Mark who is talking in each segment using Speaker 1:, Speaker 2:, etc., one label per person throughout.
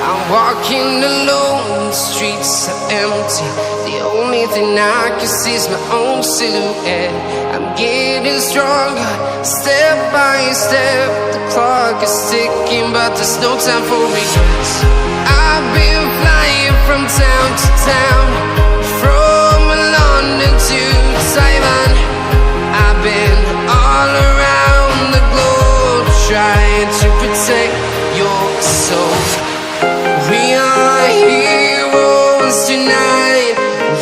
Speaker 1: I'm walking alone, the streets are empty. The only thing I can see is my own silhouette. I'm getting stronger, step by step. The clock is ticking, but there's no time for me. I've been flying from town to town, from London to Taiwan. I've been all around the globe, trying to protect your soul. We are heroes tonight.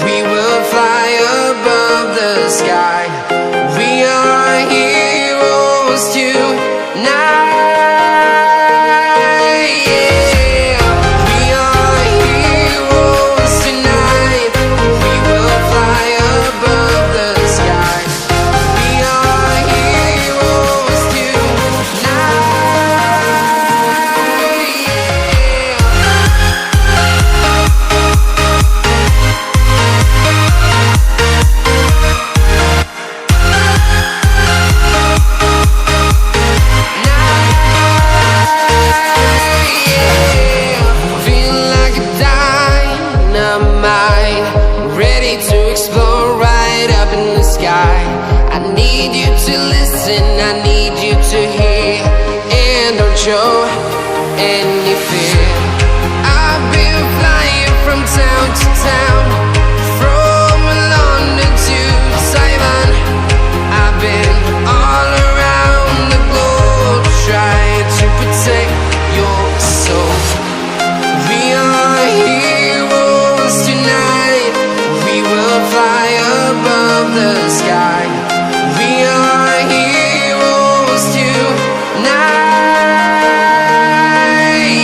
Speaker 1: We will fly above the sky. We are heroes tonight. Yeah. We are heroes tonight. We will fly above the sky. We are heroes tonight. To explore right up in the sky. I need you to listen, I need you to hear, and don't show any fear. I've been flying from town to town, from London to Taiwan. I've been all around the globe, trying to protect your soul. We are heroes tonight. We will fly above the sky. We are heroes tonight.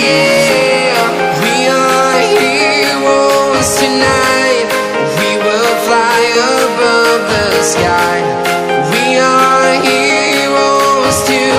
Speaker 1: Yeah. We are heroes tonight. We will fly above the sky. We are heroes tonight.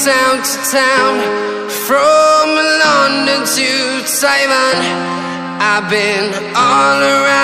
Speaker 1: Town to town, from London to Taiwan. I've been all around.